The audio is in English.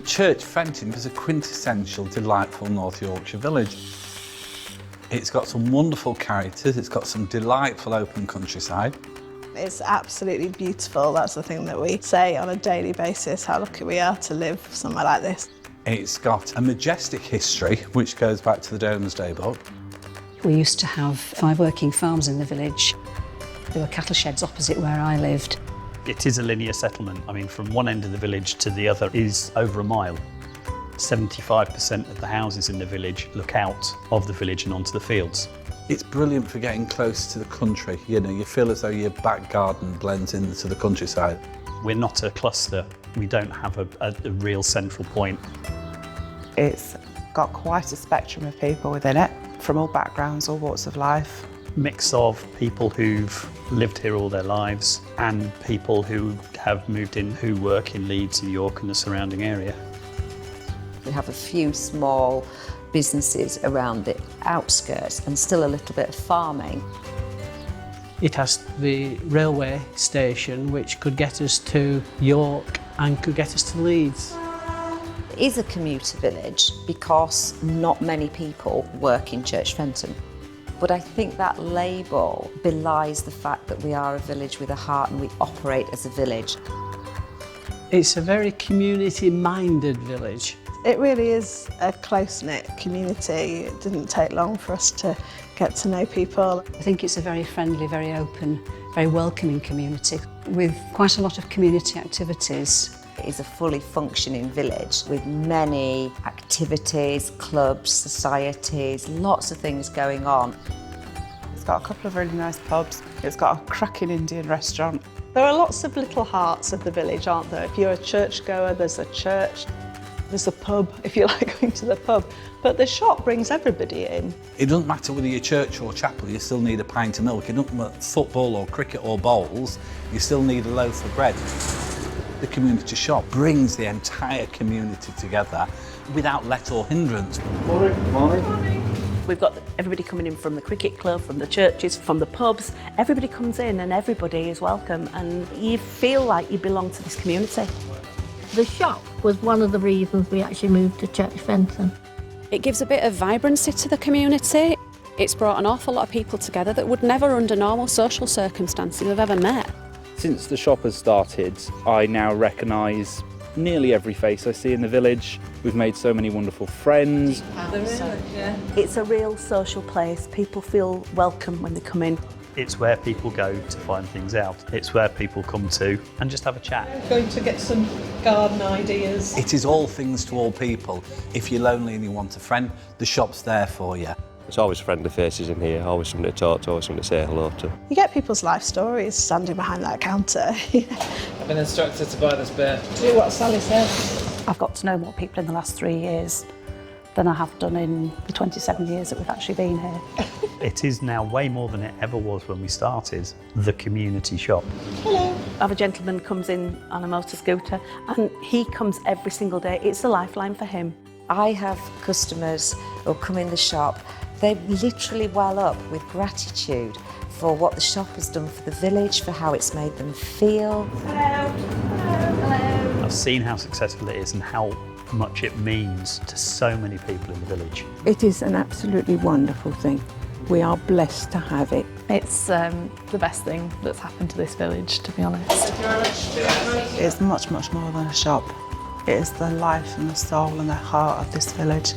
Church Fenton is a quintessential, delightful North Yorkshire village. It's got some wonderful characters, it's got some delightful open countryside. It's absolutely beautiful. That's the thing that we say on a daily basis, how lucky we are to live somewhere like this. It's got a majestic history, which goes back to the Domesday Book. We used to have 5 working farms in the village. There were cattle sheds opposite where I lived. It is a linear settlement. I mean, from one end of the village to the other is over a mile. 75% of the houses in the village look out of the village and onto the fields. It's brilliant for getting close to the country. You know, you feel as though your back garden blends into the countryside. We're not a cluster. We don't have a real central point. It's got quite a spectrum of people within it, from all backgrounds, all walks of life. Mix of people who've lived here all their lives and people who have moved in who work in Leeds and York and the surrounding area. We have a few small businesses around the outskirts and still a little bit of farming. It has the railway station which could get us to York and could get us to Leeds. It is a commuter village because not many people work in Church Fenton. But I think that label belies the fact that we are a village with a heart and we operate as a village. It's a very community-minded village. It really is a close-knit community. It didn't take long for us to get to know people. I think it's a very friendly, very open, very welcoming community with quite a lot of community activities. It is a fully functioning village with many activities, clubs, societies, lots of things going on. It's got a couple of really nice pubs. It's got a cracking Indian restaurant. There are lots of little hearts of the village, aren't there? If you're a churchgoer, there's a church. There's a pub, if you like going to the pub. But the shop brings everybody in. It doesn't matter whether you're church or chapel, you still need a pint of milk. It doesn't matter football or cricket or bowls, you still need a loaf of bread. The community shop brings the entire community together without let or hindrance. We've got everybody coming in from the cricket club, from the churches, from the pubs. Everybody comes in and everybody is welcome and you feel like you belong to this community. The shop was one of the reasons we actually moved to Church Fenton. It gives a bit of vibrancy to the community. It's brought an awful lot of people together that would never under normal social circumstances have ever met. Since the shop has started, I now recognise nearly every face I see in the village. We've made so many wonderful friends. It's a real social place. People feel welcome when they come in. It's where people go to find things out. It's where people come to and just have a chat. Going to get some garden ideas. It is all things to all people. If you're lonely and you want a friend, the shop's there for you. There's always friendly faces in here, always somebody to talk to, always somebody to say hello to. You get people's life stories standing behind that counter. I've been instructed to buy this beer. Do what Sally says. I've got to know more people in the last 3 years than I have done in the 27 years that we've actually been here. It is now way more than it ever was when we started, the community shop. Hello. I have a gentleman comes in on a motor scooter and he comes every single day. It's a lifeline for him. I have customers who come in the shop, they literally well up with gratitude for what the shop has done for the village, for how it's made them feel. Hello. Hello. Hello. I've seen how successful it is and how much it means to so many people in the village. It is an absolutely wonderful thing. We are blessed to have it. It's the best thing that's happened to this village, to be honest. It's much, much more than a shop. It is the life and the soul and the heart of this village.